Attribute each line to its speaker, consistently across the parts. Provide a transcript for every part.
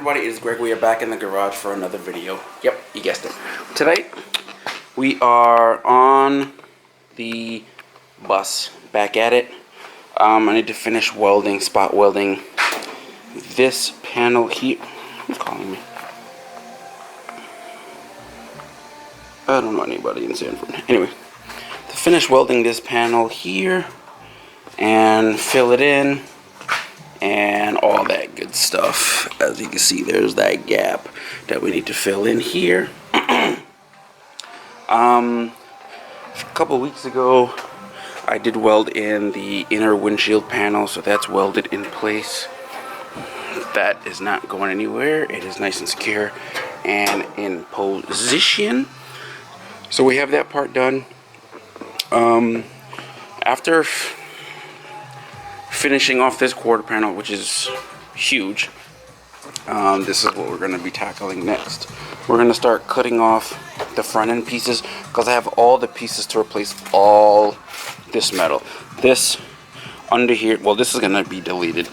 Speaker 1: everybody? It is Greg. We are back in the garage for another video. Yep, you guessed it. Tonight, we are on the bus. Back at it. I need to finish welding, spot welding this panel here. Who's calling me? I don't know anybody in Sanford. Anyway, to finish welding this panel here and fill it in and all that good stuff. As you can see, there's that gap that we need to fill in here. A couple weeks ago, I did weld in the inner windshield panel, so that's welded in place. That is not going anywhere. It is nice and secure and in position. So we have that part done. After finishing off this quarter panel, which is huge, this is what we're going to be tackling next. We're going to start cutting off the front end pieces because I have all the pieces to replace all this metal. This under here, well, this is going to be deleted.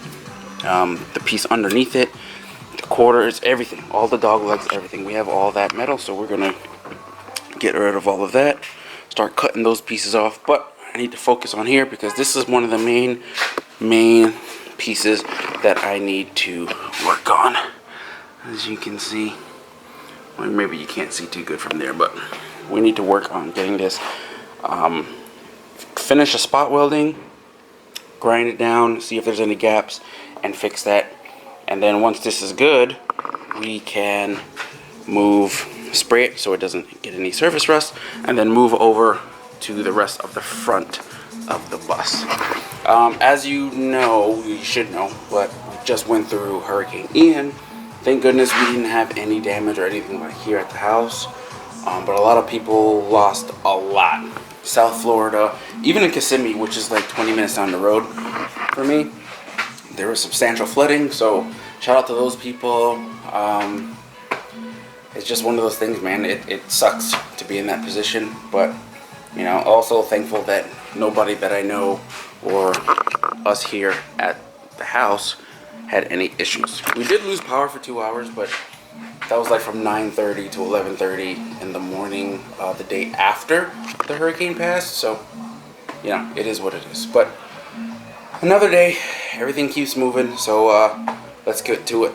Speaker 1: The piece underneath it, the quarters, everything, all the dog legs, everything. We have all that metal, so we're going to get rid of all of that, start cutting those pieces off. But I need to focus on here because this is one of the main pieces that I need to work on. As you can see, well, maybe you can't see too good from there, but we need to work on getting this finish a spot welding, grind it down, see if there's any gaps, and fix that. And then once this is good, we can spray it so it doesn't get any surface rust, and then move over to the rest of the front of the bus. As you know, you should know, but we just went through Hurricane Ian. Thank goodness we didn't have any damage or anything like here at the house, but a lot of people lost a lot. South Florida, even in Kissimmee, which is like 20 minutes down the road for me, there was substantial flooding, so shout out to those people. It's just one of those things, man. It sucks to be in that position, but you know, also thankful that nobody that I know or us here at the house had any issues. We did lose power for 2 hours, but that was like from 9:30 to 11:30 in the morning the day after the hurricane passed. So, you know, it is what it is. But another day, everything keeps moving. So let's get to it.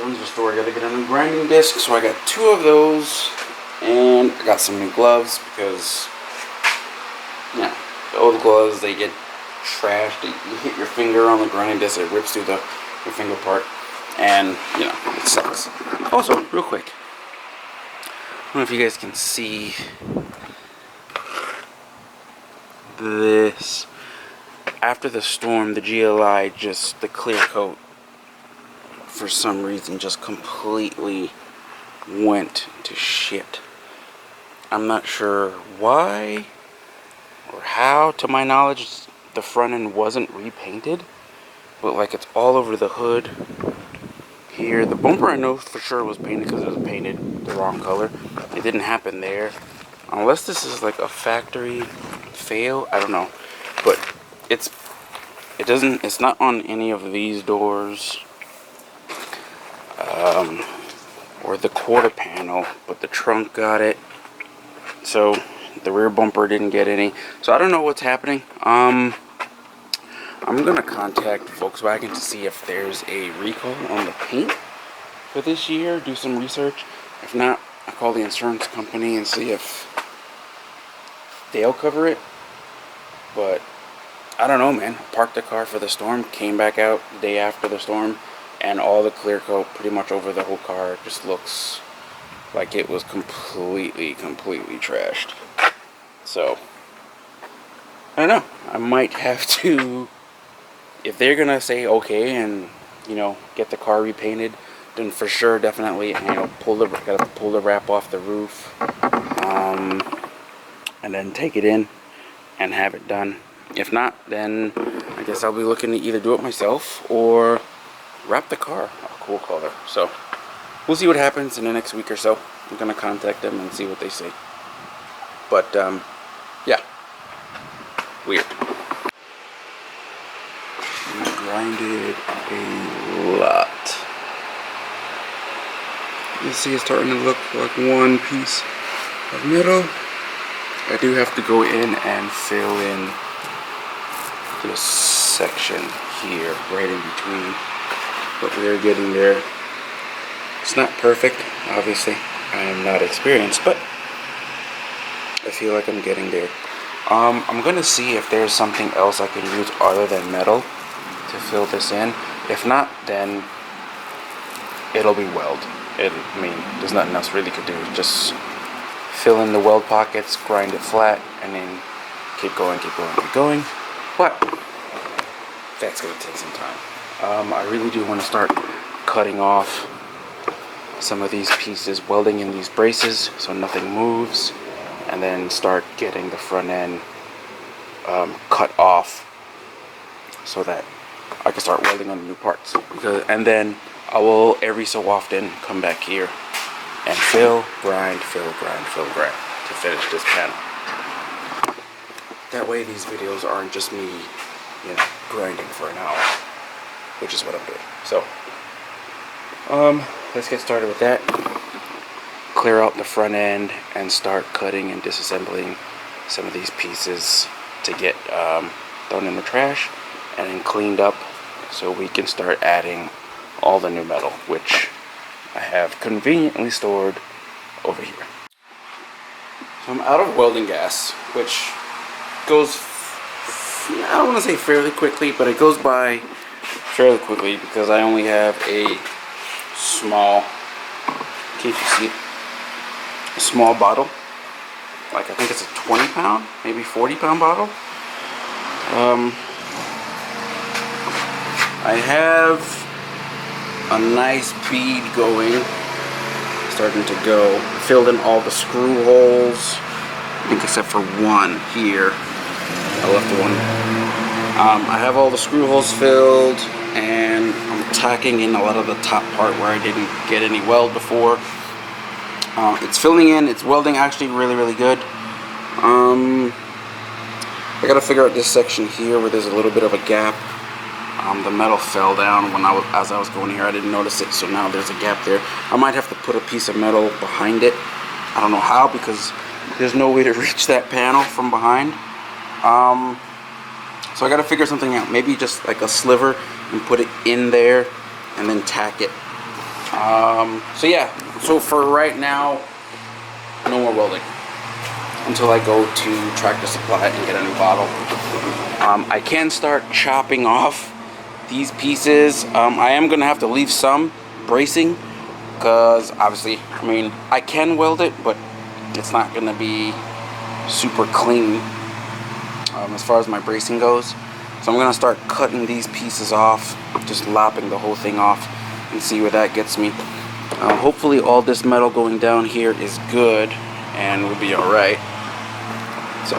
Speaker 1: runs the store. I gotta get a new grinding disc, so I got 2 of those, and I got some new gloves because, yeah, the old gloves, they get trashed. You hit your finger on the grinding disc, it rips through your finger part, and you know, it sucks. Also, real quick, I don't know if you guys can see this. After the storm, the GLI the clear coat, for some reason, just completely went to shit. I'm not sure why or how. To my knowledge, the front end wasn't repainted, but like it's all over the hood here. The bumper I know for sure was painted because it was painted the wrong color. It didn't happen there, unless this is like a factory fail. I don't know, but it's not on any of these doors, or the quarter panel, but the trunk got it. So the rear bumper didn't get any. So I don't know what's happening. I'm gonna contact Volkswagen to see if there's a recall on the paint for this year. Do some research. If not, I'll call the insurance company and see if they'll cover it. But I don't know, man. Parked the car for the storm, came back out the day after the storm, and all the clear coat pretty much over the whole car just looks like it was completely trashed. So I don't know. I might have to, if they're gonna say okay and, you know, get the car repainted, then for sure, definitely, you know, gotta pull the wrap off the roof, and then take it in and have it done. If not, then I guess I'll be looking to either do it myself or wrap the car a cool color. So we'll see what happens in the next week or so. I'm gonna contact them and see what they say. But yeah, weird. We grinded a lot. You see it's starting to look like one piece of metal. I do have to go in and fill in this section here, right in between, but we are getting there. It's not perfect, obviously. I am not experienced, but I feel like I'm getting there. I'm gonna see if there's something else I can use other than metal to fill this in. If not, then it'll be weld. I mean, there's nothing else really to do. Just fill in the weld pockets, grind it flat, and then keep going. But that's gonna take some time. I really do want to start cutting off some of these pieces, welding in these braces so nothing moves, and then start getting the front end cut off so that I can start welding on the new parts. And then I will every so often come back here and fill, grind to finish this panel. That way these videos aren't just me, you know, grinding for an hour, which is what I'm doing. So let's get started with that. Clear out the front end and start cutting and disassembling some of these pieces to get thrown in the trash and then cleaned up so we can start adding all the new metal, which I have conveniently stored over here. So I'm out of welding gas, which goes, I don't want to say fairly quickly, but it goes by fairly quickly because I only have a small, can't you see it? A small bottle. Like, I think it's a 20-pound, maybe 40-pound bottle. I have a nice bead going, starting to go. Filled in all the screw holes, I think except for one here. I left one. I have all the screw holes filled, and I'm tacking in a lot of the top part where I didn't get any weld before. It's filling in, it's welding actually really good. I gotta figure out this section here where there's a little bit of a gap. The metal fell down as I was going here. I didn't notice it, so now there's a gap there. I might have to put a piece of metal behind it. I don't know how, because there's no way to reach that panel from behind. So I gotta figure something out. Maybe just like a sliver and put it in there and then tack it. So yeah, so for right now, no more welding until I go to Tractor Supply and get a new bottle. I can start chopping off these pieces. I am gonna have to leave some bracing because obviously, I mean, I can weld it, but it's not gonna be super clean as far as my bracing goes. So I'm gonna start cutting these pieces off, just lopping the whole thing off, and see where that gets me. Hopefully all this metal going down here is good and we'll be alright. So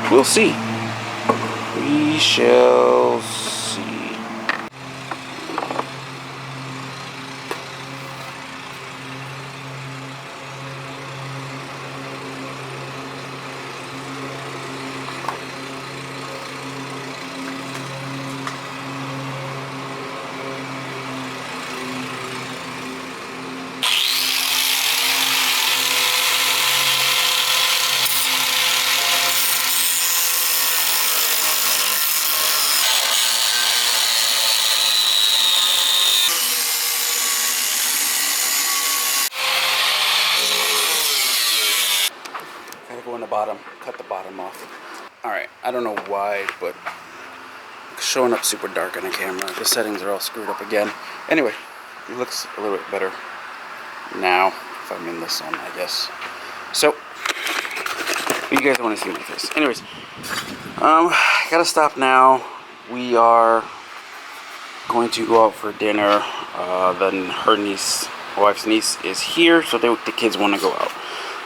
Speaker 1: we'll see. We shall see. Gotta go in the bottom, cut the bottom off. Alright, I don't know why, but it's showing up super dark on the camera. The settings are all screwed up again. Anyway, it looks a little bit better now if I'm in the sun, I guess. So, you guys don't want to see my face. Anyways, gotta stop now. We are going to go out for dinner. Then her niece, my wife's niece, is here, so the kids want to go out.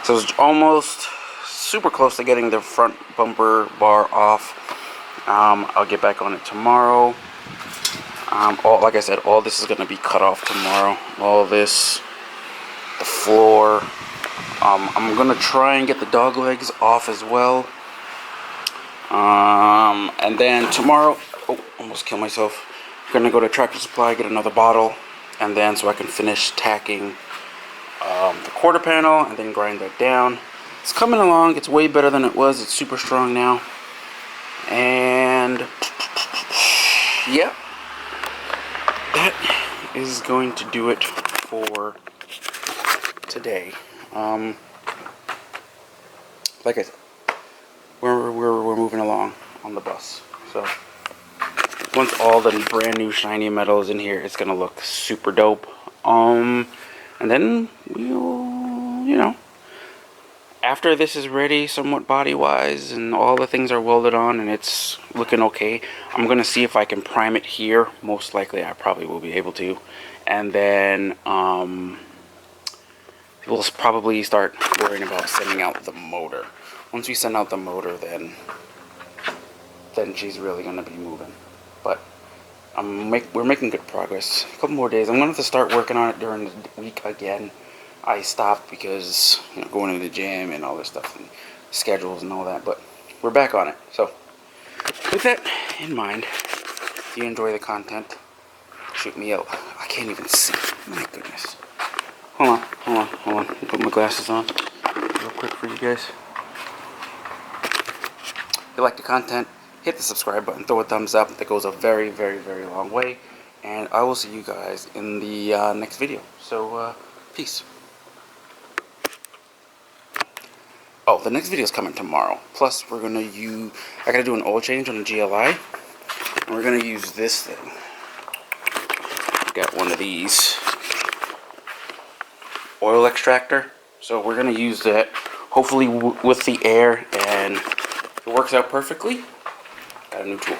Speaker 1: So it's almost super close to getting the front bumper bar off. I'll get back on it tomorrow. Like I said, all this is going to be cut off tomorrow. All this, the floor. I'm going to try and get the dog legs off as well. And then tomorrow, almost killed myself. I'm going to go to Tractor Supply, get another bottle, and then so I can finish tacking the quarter panel and then grind that down. It's coming along. It's way better than it was. It's super strong now. And yeah, that is going to do it for today. Like I said, we're moving along on the bus. So once all the brand new shiny metal is in here, it's gonna look super dope. And then we'll, you know, after this is ready, somewhat body-wise, and all the things are welded on and it's looking okay, I'm gonna see if I can prime it here. Most likely, I probably will be able to. And then we'll probably start worrying about sending out the motor. Once we send out the motor, then she's really gonna be moving. But we're making good progress. A couple more days. I'm gonna have to start working on it during the week again. I stopped because, you know, going to the gym and all this stuff and schedules and all that, but we're back on it. So with that in mind, if you enjoy the content, shoot me out. I can't even see. My goodness. Hold on. Put my glasses on real quick for you guys. If you like the content, hit the subscribe button, throw a thumbs up. That goes a very, very, very long way. And I will see you guys in the next video. So, peace. Oh, the next video is coming tomorrow. Plus, we're gonna I gotta do an oil change on the GLI. And we're gonna use this thing. Got one of these. Oil extractor. So we're gonna use that, hopefully with the air, and if it works out perfectly, got a new tool.